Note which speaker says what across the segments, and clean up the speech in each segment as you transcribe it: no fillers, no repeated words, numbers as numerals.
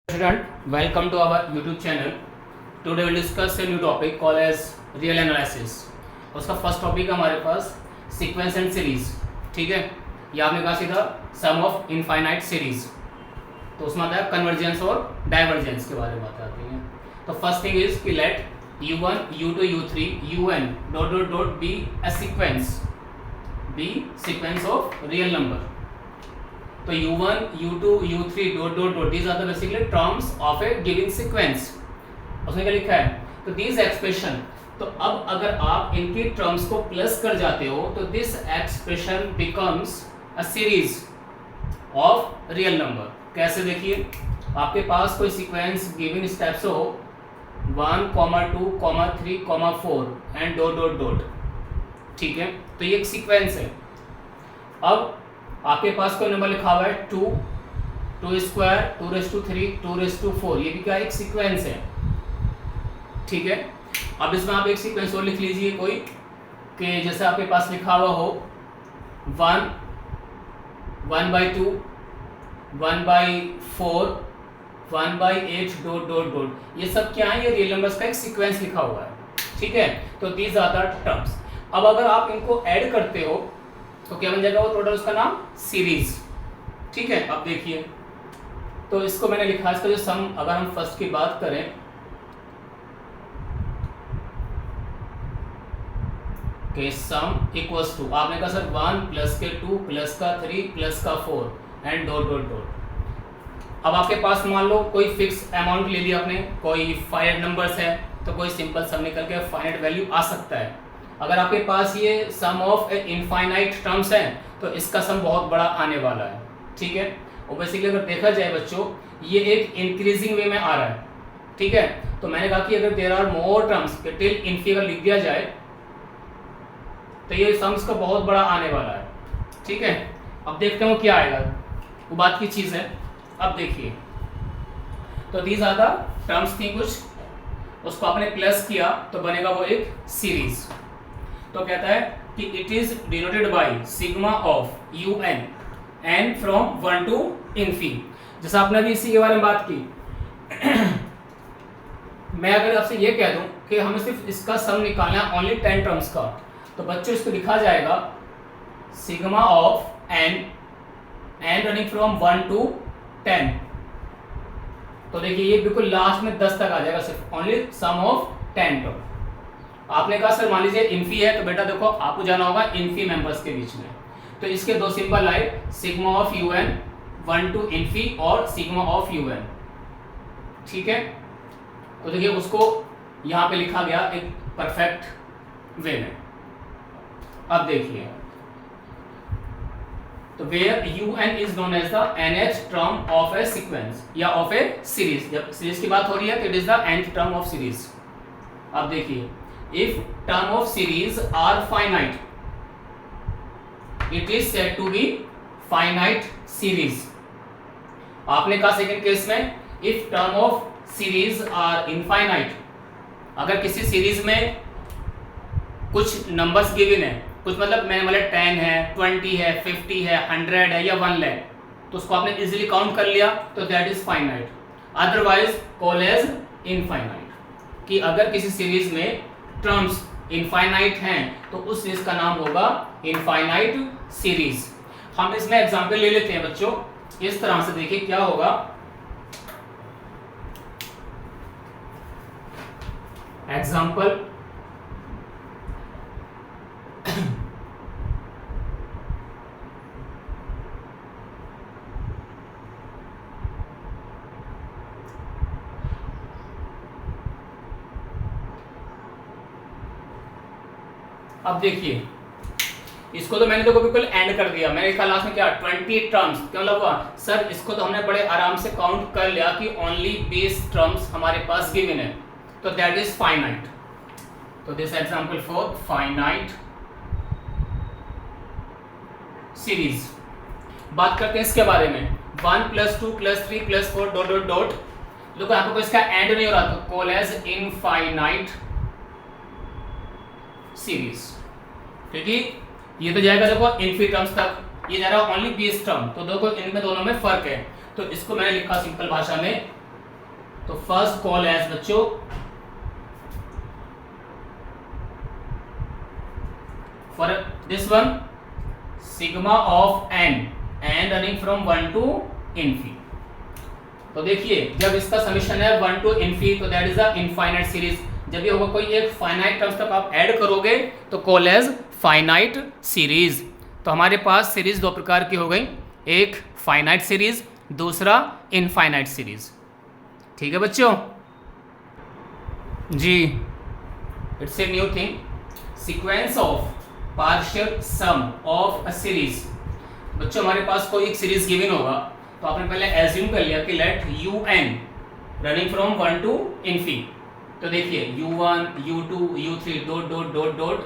Speaker 1: Student, welcome to our YouTube channel. Today we'll discuss a new topic called as real analysis. उसका first topic है हमारे पास sequence and series. ठीक है, ये आपने कहा सीधा सम ऑफ इनफाइनाइट सीरीज. तो उसमें आता है कन्वर्जेंस और डाइवर्जेंस के बारे में बात आती है. तो फर्स्ट थिंग इज कि late u1 u2 u3 un dot dot dot be a sequence of real number. तो u1 u2 u3 dot dot dot these are the basically terms of a given sequence. उसने क्या लिखा है, तो these expression, तो अब अगर आप इनकी टर्म्स को प्लस कर जाते हो तो this expression becomes a series of real number. कैसे, देखिए आपके पास कोई सीक्वेंस गिवन स्टेप्स हो 1, 2, 3, 4 एंड डॉट डॉट डॉट. ठीक है, तो ये एक सीक्वेंस है. अब आपके पास कोई नंबर लिखा हुआ है 2, 2 स्क्वायर, 2⁻3, 2⁻4. ये भी क्या एक सीक्वेंस है. ठीक है, अब इसमें आप एक सीक्वेंस और लिख लीजिए कोई, कि जैसे आपके पास लिखा हुआ हो 1, 1/2, 1/4, 1/8 डॉट डॉट डॉट. ये सब क्या है, ये रियल नंबर्स का एक सीक्वेंस लिखा हुआ है. ठीक है, तो दीज आर द टर्म्स. अब अगर आप इनको ऐड करते हो तो क्या बन जाएगा वो टोटल, उसका नाम सीरीज. ठीक है, अब देखिए, तो इसको मैंने लिखा, इसका जो सम, अगर हम फर्स्ट की बात करें कि सम इक्वल्स टू, आपने कहा सर 1 प्लस के 2 प्लस का 3 प्लस का 4 एंड डॉट डॉट डॉट. अब आपके पास मान लो कोई फिक्स अमाउंट ले लिया आपने, कोई फाइनाइट नंबर्स है तो कोई सिंपल सम निकल के फाइनाइट वैल्यू आ सकता है. अगर आपके पास ये सम ऑफ इनफाइनाइट टर्म्स हैं तो इसका सम बहुत बड़ा आने वाला है. ठीक है, और बेसिकली अगर देखा जाए बच्चों, ये एक इंक्रीजिंग वे में आ रहा है. ठीक है, तो मैंने कहा कि अगर there are more terms till infi अगर लिख दिया जाए तो ये सम्स का बहुत बड़ा आने वाला है. ठीक है, अब देखते हैं वो क्या आएगा, वो बात की चीज़ है. अब देखिए, तो दीज आर द टर्म्स थी कुछ, उसको आपने प्लस किया तो बनेगा वो एक सीरीज. तो कहता है कि it is denoted by sigma of you N N from 1 to infi. जैसा आपने अभी इसी के बारे में बात की. मैं अगर आपसे ये कह दूं कि हमें सिर्फ इसका सम निकालना है ओनली 10 टर्म्स का, तो बच्चों इसको लिखा जाएगा sigma of N, N running from 1 to 10. तो देखिए ये बिल्कुल लास्ट में 10 तक आ जाएगा, सिर्फ ओनली सम ऑफ 10 टर्म. आपने कहा सर मान लीजिए इनफी है, तो बेटा देखो आपको जाना होगा इनफी मेंबर्स के बीच में. तो इसके दो सिंबल आए, sigma of you n 1 to infi और सिग्मा ऑफ यू एन. ठीक है, तो देखिए उसको यहाँ पे लिखा गया एक परफेक्ट वे में. अब देखिए, तो where u n is known as the nth term of a sequence या ऑफ ए सीरीज. जब सीरीज की बात हो रही है तो it is the nth term of series. अब देखिए, if term of series are finite, it is said to be finite series. आपने कहा सेकंड केस में if term of series are infinite, अगर किसी सीरीज में कुछ नंबर्स गिवन है, कुछ मतलब मैंने बोला 10 है, 20 है, 50 है, 100 है या 1 लाख, तो उसको आपने इजीली काउंट कर लिया तो that is finite. Otherwise call as infinite. कि अगर किसी सीरीज में टर्म्स इनफाइनाइट हैं तो उस सीरीज का नाम होगा इनफाइनाइट सीरीज. हम इसमें एग्जांपल ले लेते हैं बच्चों, इस तरह से देखिए क्या होगा. एग्जांपल, अब देखिए इसको तो मैंने देखो बिल्कुल एंड कर दिया. मैंने लिखा लास्ट में क्या 20 टर्म्स. क्या मतलब हुआ सर, इसको तो हमने बड़े आराम से काउंट कर लिया कि ओनली 20 टर्म्स हमारे पास गिवन है, तो दैट इज फाइनाइट. तो this example for finite series. बात करते हैं इसके बारे में 1 + 2 + 3 + 4 डॉट डॉट डॉट. देखो आपको इसका एंड नहीं हो रहा, तो कॉल एज इनफाइनाइट सीरीज. ठीक है, ये तो जाएगा देखो इनफी टर्म्स तक, ये जा रहा है ओनली 20 टर्म. तो देखो इनमें दोनों में फर्क है. तो इसको मैंने लिखा सिंपल भाषा में तो फर्स्ट कॉल एज बच्चों for this one sigma of n running from 1 to Infy. तो देखिए जब इसका समीशन है 1 टू इनफी तो that is a infinite series. जब ये होगा कोई एक फाइनाइट टर्म्स तक आप ऐड करोगे तो कॉल एज फाइनाइट सीरीज। तो हमारे पास सीरीज दो प्रकार की हो गई, एक फाइनाइट सीरीज, दूसरा इनफाइनाइट सीरीज। ठीक है बच्चों जी। It's a new thing, sequence of partial sum of a series. बच्चों हमारे पास कोई एक सीरीज गिवन होगा तो आपने पहले एज्यूम कर लिया कि let u n running from 1 to Infy. तो देखिए u1 u2 u3 dot dot dot dot.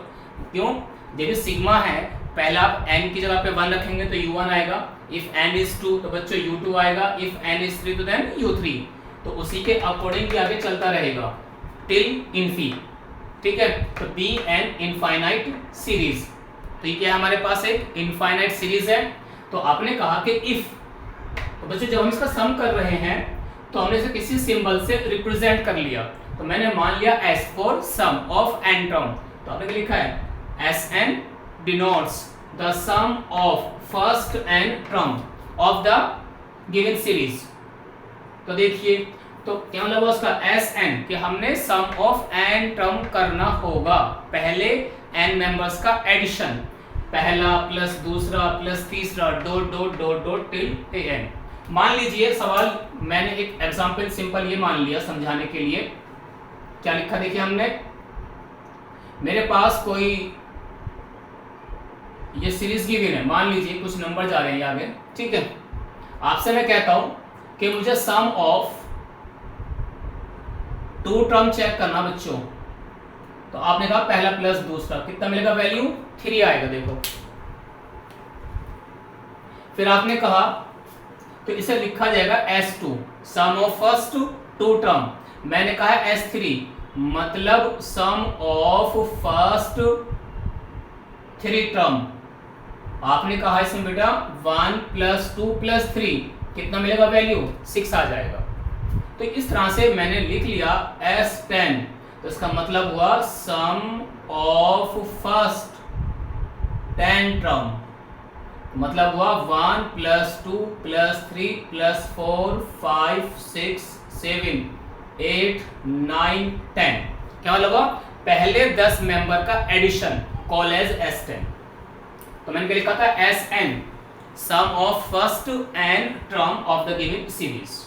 Speaker 1: क्यों? जब सिग्मा है पहला आप n की जगह पे 1 रखेंगे तो u1 आएगा, इफ n इज 2 तो बच्चों u2 आएगा, इफ n इज 3 तो देन u3। तो उसी के अकॉर्डिंग भी आगे चलता रहेगा टिल इनफी। ठीक है, तो बी एन इनफाइनाइट सीरीज। तो ये क्या है हमारे पास एक इनफाइनाइट सीरीज है। तो आपने कहा कि इफ, तो बच्चों जब हम इसका सम कर रहे हैं तो हमने इसे किसी सिंबल से रिप्रेजेंट कर लिया। तो मैंने मान लिया S for sum of n term. तो आपने क्या लिखा है S n denotes the sum of first n term of the given series. तो देखिए तो क्या मतलब उसका एस एन कि हमने सम ऑफ एन टर्म करना होगा, पहले एन मेंबर्स का एडिशन, पहला प्लस दूसरा प्लस तीसरा dot dot dot dot till A N. मान लीजिए सवाल मैंने एक एग्जांपल सिंपल ये मान लिया समझाने के लिए। क्या लिखा देखिए हमने, मेरे पास कोई ये सीरीज गिवन है, मान लीजिए कुछ नंबर जा रहे हैं आगे। ठीक है, आपसे मैं कहता हूं कि मुझे सम ऑफ 2 टर्म चेक करना बच्चों। तो आपने कहा पहला प्लस दूसरा कितना मिलेगा, वैल्यू 3 आएगा। देखो फिर आपने कहा तो इसे लिखा जाएगा S2 some of first 2 term. मैंने कहा S3 मतलब सम ऑफ फर्स्ट 3 टर्म। आपने कहा इसमें बेटा 1 प्लस 2 प्लस 3 कितना मिलेगा, वैल्यू 6 आ जाएगा। तो इस तरह से मैंने लिख लिया S10। तो इसका मतलब हुआ सम ऑफ फर्स्ट 10 टर्म, मतलब हुआ 1 प्लस 2 प्लस 3 प्लस 4 5 6 7 8 9 10। क्या मतलब हुआ, पहले 10 मेंबर का एडिशन कॉल एज S10। तो मैंने क्या लिखा था Sn sum of first n term of the given series.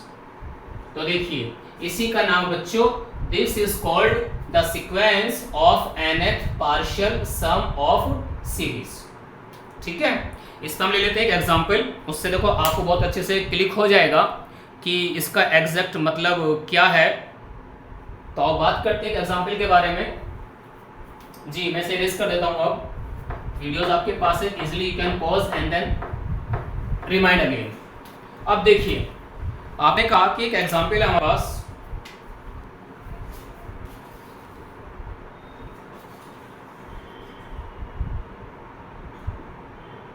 Speaker 1: तो देखिए इसी का नाम बच्चों this is called the sequence of nth partial sum of series. ठीक है, इसका हम ले लेते हैं एक एग्जांपल, उससे देखो आपको बहुत अच्छे से क्लिक हो जाएगा कि इसका एग्जैक्ट मतलब क्या है। तो अब बात करते हैं एक एग्जांपल के बारे में। जी मैं इसे इरेज कर देता हूँ। अब वीडियोस आपके पास है, easily you can pause and then remind again. अब देखिए आपने कहा कि एक एग्जांपल है हमारे पास,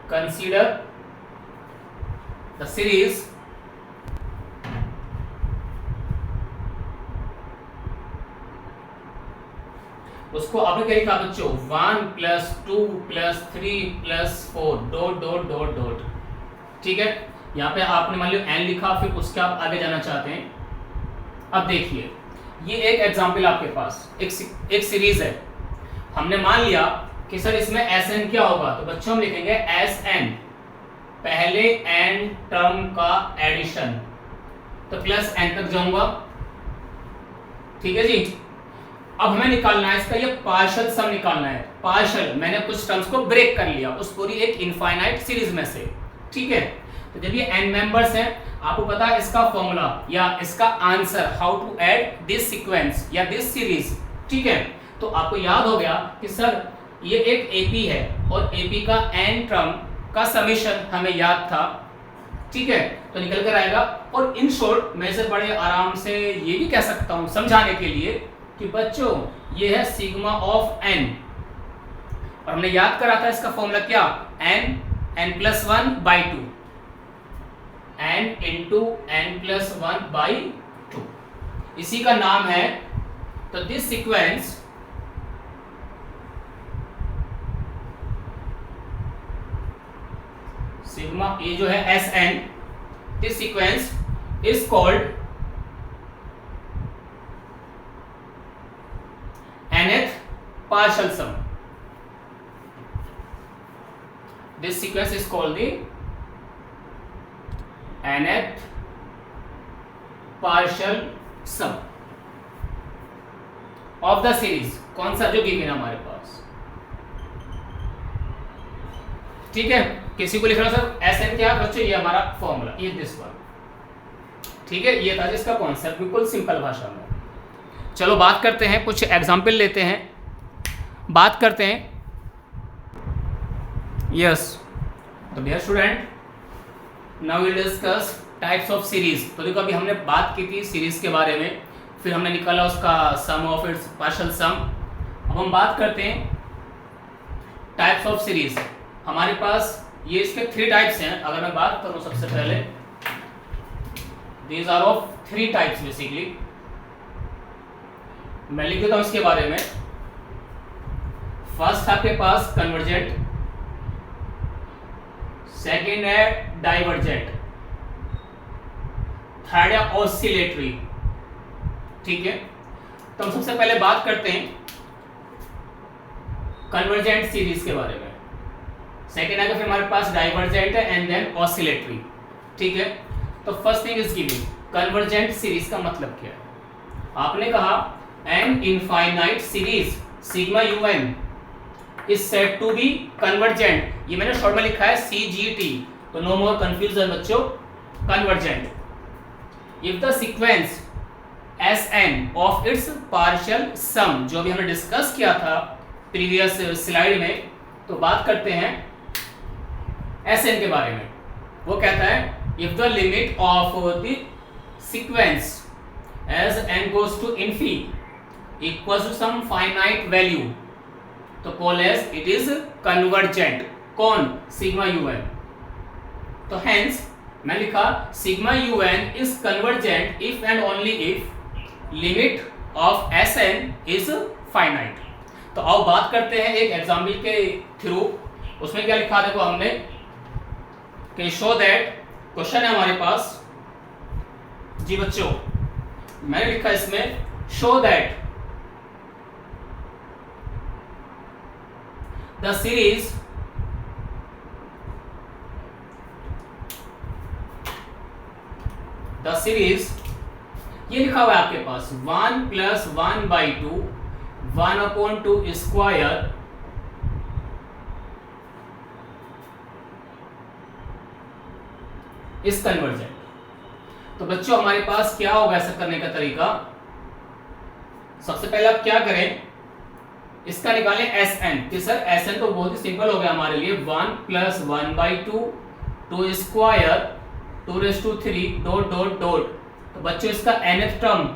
Speaker 1: consider the series उसको आपने क्या लिखा बच्चों 1 plus 2 plus 3 plus 4 dot dot dot dot. ठीक है, यहाँ पे आपने मान लो n लिखा, फिर उसके आप आगे जाना चाहते हैं। अब देखिए ये एक एग्जांपल आपके पास एक सीरीज है। हमने मान लिया कि सर इसमें Sn क्या होगा, तो बच्चों हम लिखेंगे Sn पहले n टर्म का एडिशन, तो प्लस n तक जाऊंगा। ठीक है जी, अब हमें निकालना है इसका ये पार्शियल सम निकालना है। पार्शियल मैंने कुछ टर्म्स को ब्रेक कर लिया उस पूरी एक इनफाइनाइट सीरीज में से। ठीक है, तो जब ये n मेंबर्स हैं, आपको पता है इसका फॉर्मूला या इसका answer how to add this sequence या दिस सीरीज। ठीक है, तो आपको याद हो गया कि सर ये एक AP है और AP का n टर्म का समेशन हमें याद था। ठीक है, तो निकल कर आएगा। और इन शॉर्ट मैं इसे बड़े आराम से ये भी कह सकता हूं समझाने के लिए कि बच्चों ये है सिग्मा ऑफ n, और हमने याद करा था इसका फॉर्मूला क्या, n plus 1 by 2, n into n plus 1 by 2। इसी का नाम है। तो दिस सीक्वेंस सिग्मा ये जो है Sn, this sequence is called nth partial sum. This sequence is called the nth partial sum of the series. कौन सा जो गिवन है हमारे पास, ठीक है। किसी को लिखना सर Sn क्या बच्चों, ये हमारा फॉर्मूला, ये दिस वन, ठीक है। ये था जिसका कॉन्सेप्ट, बिल्कुल सिंपल भाषा में। चलो बात करते हैं, कुछ एग्जाम्पल लेते हैं, बात करते हैं। यस, तो dear student, now will discuss types of series. तो देखो अभी हमने बात की थी सीरीज के बारे में, फिर हमने निकाला उसका सम ऑफ इट्स पार्शियल सम। अब हम बात करते हैं टाइप्स ऑफ सीरीज। हमारे पास ये इसके 3 टाइप्स हैं। अगर मैं बात करूं सबसे पहले, these are of 3 types basically. मैं लिख देता हूं इसके बारे में। फर्स्ट आपके पास कन्वर्जेंट, सेकेंड है डाइवर्जेंट, थर्ड है ऑसिलेटरी, ठीक है। तो हम सबसे पहले बात करते हैं कन्वर्जेंट सीरीज के बारे में। सेकेंड आएगा फिर हमारे पास डाइवर्जेंट है एंड देन ऑसिलेटरी, ठीक है। तो first thing is giving convergent series का मतलब क्या है। आपने कहा N infinite series sigma un is said to be convergent. ये मैंने शॉर्ट में लिखा है CGT, तो नो मोर कंफ्यूजन बच्चों, convergent. If the sequence Sn of its partial sum, जो अभी हमने डिस्कस किया था प्रीवियस स्लाइड में, तो बात करते हैं Sn के बारे में। वो कहता है if the limit of the sequence as n goes to infinity equals to some finite value, तो call as it is convergent. कौन? Sigma un। तो हेंस मैं लिखा sigma un is convergent if and only if limit of Sn is finite. तो आओ बात करते हैं एक एग्जाम्पल के थ्रू। उसमें क्या लिखा देखो हमने कि शो दैट, क्वेश्चन है हमारे पास जी बच्चों, मैंने लिखा इसमें शो दैट the series ये लिखा हुआ है आपके पास 1 + 1/2 1/2 स्क्वायर इस कन्वर्जेंट। तो बच्चों हमारे पास क्या होगा ऐसा करने का तरीका। सबसे पहले आप क्या करें, इसका निकालें Sn कि सर Sn तो बहुत ही सिंपल हो गया हमारे लिए, 1 + 1/2 2 स्क्वायर 2⁻³ डॉट डॉट डॉट। तो बच्चों इसका nth टर्म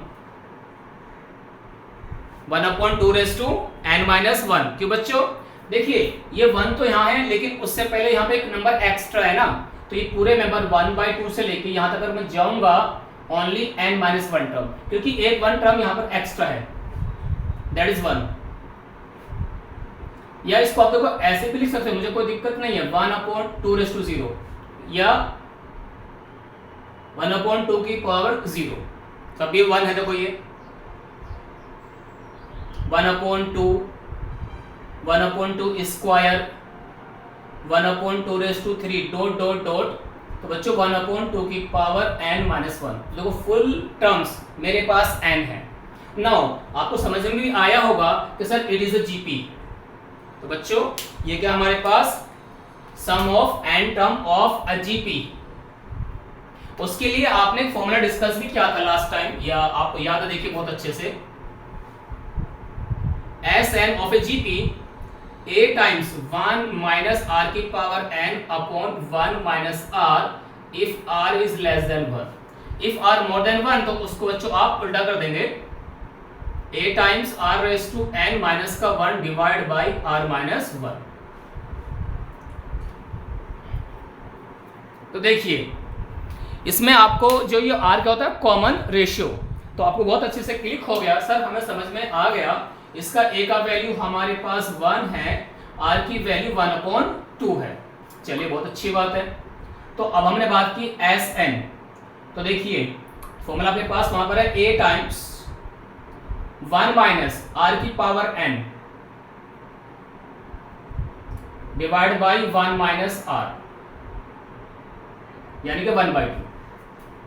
Speaker 1: 1/2n-1। क्यों बच्चों? देखिए ये 1 तो यहाँ है, लेकिन उससे पहले यहाँ पे एक नंबर एक्स्ट्रा है ना, तो ये पूरे मेंबर 1/2 से लेके यहाँ तक अगर मैं जाऊंगा ओनली n-1 टर्म, क्योंकि एक 1 टर्म यहाँ पर एक्स्ट्रा है, दैट इज 1। या इसको आप देखो ऐसे भी लिख सकते हो, मुझे कोई दिक्कत नहीं है, 1/2/0 या 1/2⁻0। तो अब ये 1 है, देखो ये 1/2 स्क्वायर 1/2⁻³ डॉट डॉट डॉट। तो बच्चों 1/2n-1। देखो फुल टर्म्स मेरे पास n है। नाउ आपको समझ में भी आया होगा कि sir it is a GP. तो बच्चों ये क्या हमारे पास sum of n term of a GP. उसके लिए आपने एक फॉर्मूला डिस्कस भी किया था लास्ट टाइम, या आपको याद है, देखिए बहुत अच्छे से, Sn of A GP a times 1 - r⁴n/1 - r if r is less than 1। If r more than 1 तो उसको बच्चों आप उल्टा कर देंगे, a times r⁻n-1 divide by r-1। तो देखिए इसमें आपको जो ये r क्या होता है, कॉमन रेशियो। तो आपको बहुत अच्छे से क्लिक हो गया, सर हमें समझ में आ गया, इसका ए का वैल्यू हमारे पास 1 है, आर की वैल्यू 1/2 है। चलिए बहुत अच्छी बात है। तो अब हमने बात की एस एन, तो देखिए फॉर्मूला आपके पास वहां पर है a टाइम्स 1 माइनस आर की power n divide by 1 minus r, यानी कि 1/2।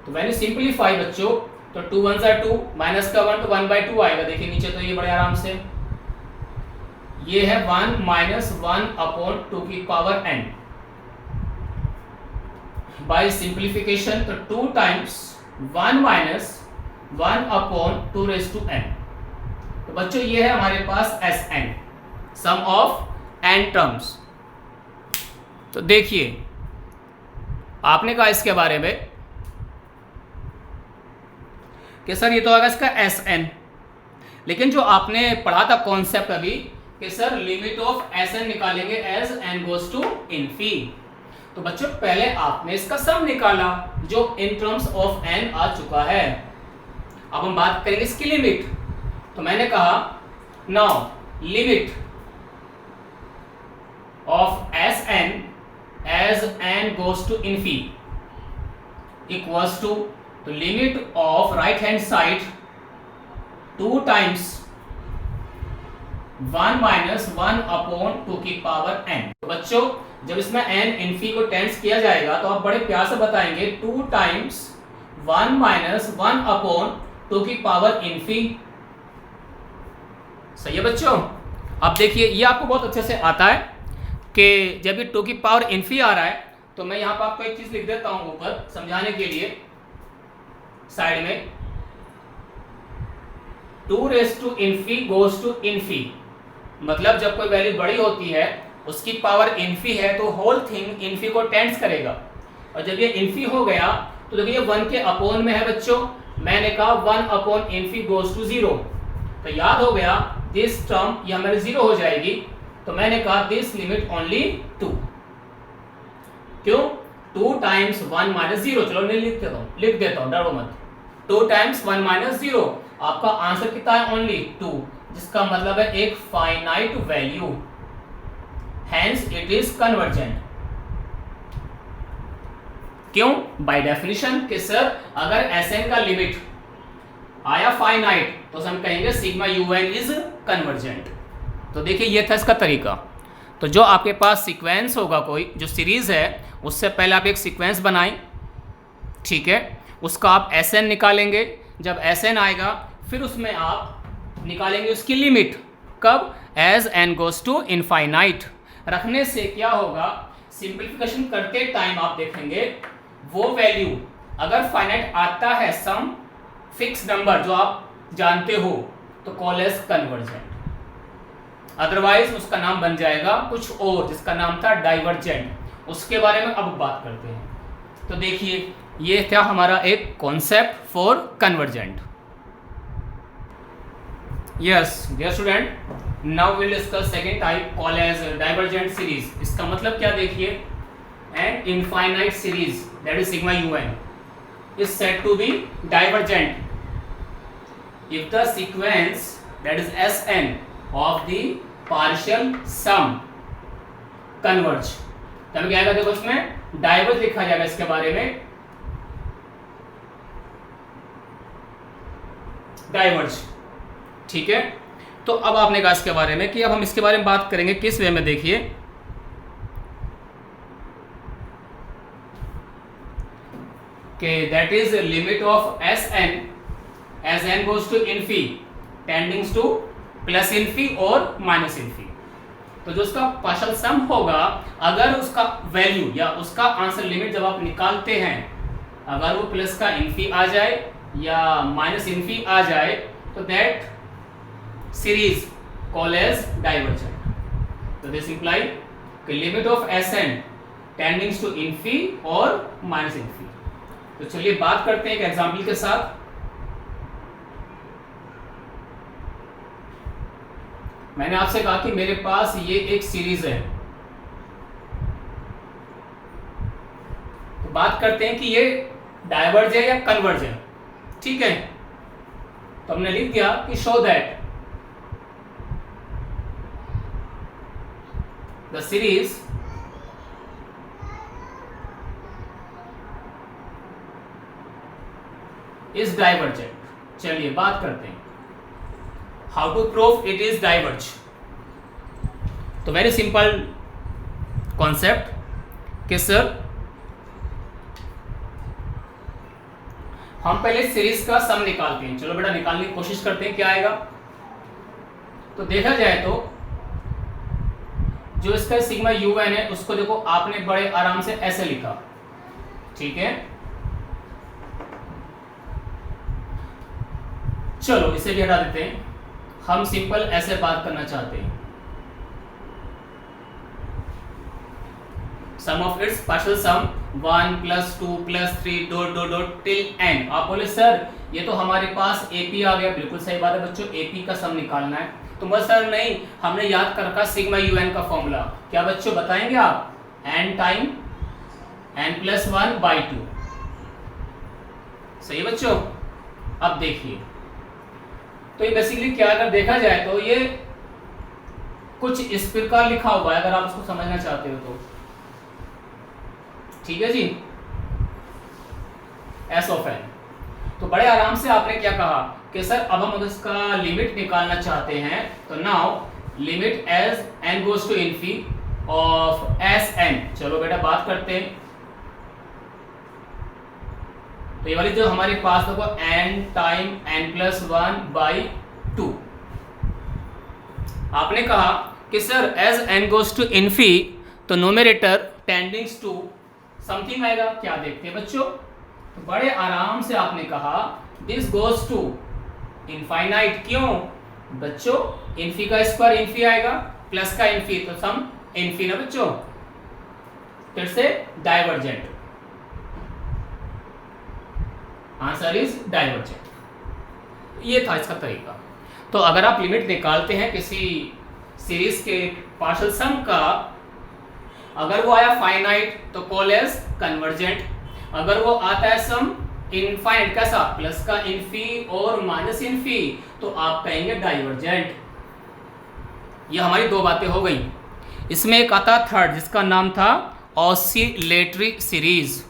Speaker 1: तो वैन यू सिंपलीफाई बच्चों, तो 2 1 ज़ा 2, माइनस का 1 तो 1/2 आएगा। देखिए नीचे तो ये बड़े आराम से, ये है 1 माइनस 1/2 की पावर n बाय सिंप्लीफिकेशन, तो 2 times 1 minus 1/2 raise to n। तो बच्चों ये है हमारे पास S N, sum of n terms. तो देखिए आपने कहा इसके बारे में कि सर ये तो आएगा इसका एस एन, लेकिन जो आपने पढ़ा था कॉन्सेप्ट अभी कि sir limit of S N निकालेंगे as N goes to Infy. तो बच्चों पहले आपने इसका सम निकाला जो इन टर्म्स ऑफ एन आ चुका है। अब हम बात करेंगे इसकी लिमिट। तो मैंने कहा now limit of S N as N goes to infy equals to, तो limit of right hand side 2 times 1 minus 1/2 की पावर n। तो बच्चों जब इसमें n इनफी को टेंस किया जाएगा तो आप बड़े प्यार से बताएंगे 2 टाइम्स 1 माइनस 1/2 की पावर इनफी। सही है बच्चों। अब देखिए ये आपको बहुत अच्छे से आता है कि जब ये 2 की पावर इनफी आ रहा है, तो मैं यहाँ पर आपको एक चीज लिख देता हूँ ऊपर समझाने के लिए साइड में, 2 raise to infi goes to infi, मतलब जब कोई वैल्यू बड़ी होती है उसकी पावर इनफी है तो होल थिंग इनफी को टेंस करेगा, और जब ये इनफी हो गया तो देखिए ये 1 के अपोन में है बच्चों। मैंने कहा 1 इनफी गोज टू 0, तो याद हो गया दिस टर्म ये हमारी 0 हो जाएगी। तो मैंने कहा दिस लिमिट ओनली 2। क्यों? 2 टाइम्स 1 माइनस 0, चलो नहीं लिख देता हूँ डरो मत। 2 टाइम्स 1 माइनस 0, आपका आंसर कितना है? ओनली 2, जिसका मतलब है एक finite value, hence it is convergent. क्यों? बाय डेफिनेशन कि सर अगर Sn का लिमिट आया फाइनाइट तो हम कहेंगे सिग्मा UN इज कन्वर्जेंट। तो देखिए ये था इसका तरीका। तो जो आपके पास सीक्वेंस होगा, कोई जो सीरीज है, उससे पहले आप एक सीक्वेंस बनाएं, ठीक है, उसका आप Sn निकालेंगे। जब Sn आएगा फिर उसमें आप निकालेंगे उसकी लिमिट, कब? As n goes to infinite. रखने से क्या होगा, सिंप्लीफिकेशन करते टाइम आप देखेंगे वो वैल्यू अगर फाइनाइट आता है, सम फिक्स नंबर जो आप जानते हो, तो कॉल एज कन्वर्जेंट। अदरवाइज उसका नाम बन जाएगा कुछ और, जिसका नाम था डाइवर्जेंट। उसके बारे में अब बात करते हैं। तो देखिए ये था हमारा एक concept for convergent. Yes dear student, now will discuss second type call as divergent series. इसका मतलब क्या देखिए, an infinite series that is sigma UN is said to be divergent if the sequence that is Sn of the partial sum converge। तब क्या आएगा, देखो इसमें diverge लिखा जाएगा इसके बारे में, डाइवर्ज, ठीक है। तो अब आपने कहा इसके बारे में कि अब हम इसके बारे में बात करेंगे किस वे में। देखिए कि that is limit of Sn as n goes to infy tendings to plus infy और माइनस इनफी। तो जो उसका पार्शियल सम होगा, अगर उसका वैल्यू या उसका आंसर लिमिट जब आप निकालते हैं, अगर वो प्लस का इनफी आ जाए या माइनस इनफी आ जाए, तो that series call as divergent. तो दिस इंप्लाई कि limit of Sn tendings to infy और माइनस इनफी। तो चलिए बात करते हैं एक एग्जांपल के साथ। मैंने आपसे कहा कि मेरे पास ये एक सीरीज है, तो बात करते हैं कि ये डाइवर्ज है या कन्वर्ज है, ठीक है। तो हमने लिख दिया कि show that the series is divergent. चलिए बात करते हैं how to prove it is diverge. तो वेरी सिंपल कॉन्सेप्ट कि सर हम पहले सीरीज का सम निकालते हैं। चलो बेटा निकालने की कोशिश करते हैं क्या आएगा। तो देखा जाए तो जो इसका सिग्मा यू एन है उसको देखो आपने बड़े आराम से ऐसे लिखा, ठीक है। चलो इसे भी हटा देते हैं, हम सिंपल ऐसे बात करना चाहते हैं। Sum of it's partial sum 1 + 2 + 3 dot dot dot till n। आप बोले सर ये तो हमारे पास एपी आ गया। बिल्कुल सही बात है बच्चों, एपी का सम निकालना है। तो बस सर नहीं, हमने याद कर रखा सिग्मा यू एन का फॉर्मूला। क्या बच्चों बताएंगे आप? n time n + 1/2। सही है बच्चों। अब देखिए तो ये बेसिकली क्या, अगर देखा जाए तो ये कुछ इस प्रकार लिखा हुआ है, अगर आप उसको समझना चाहते हो तो ठीक है जी, एस ऑफ एन। तो बड़े आराम से आपने क्या कहा कि सर अब हम अगर इसका लिमिट निकालना चाहते हैं तो now limit as n goes to infi of S n. चलो बेटा बात करते हैं। तो ये वाली जो हमारे पास देखो n टाइम n + 1/2। आपने कहा कि sir as n goes to infi तो न्यूमरेटर टेंडिंग्स टू समथिंग आएगा। क्या देखते हैं बच्चों? तो बड़े आराम से आपने कहा दिस गोज टू इनफाइनाइट। क्यों बच्चों? इन्फी का स्क्वायर इन्फी आएगा, प्लस का इन्फी तो सम इन्फी ना बच्चों, फिर से डाइवर्जेंट। Answer is divergent. ये था इसका तरीका। तो अगर आप लिमिट निकालते हैं किसी सीरीज के पार्शियल सम का, अगर वो आया फाइनाइट तो कॉल एज कन्वर्जेंट। अगर वो आता है सम इनफाइनाइट कैसा, प्लस का इन्फी और माइनस इन्फी, तो आप कहेंगे डाइवर्जेंट। ये हमारी दो बातें हो गई। इसमें एक आता थर्ड जिसका नाम था ऑसिलेटरी सीरीज।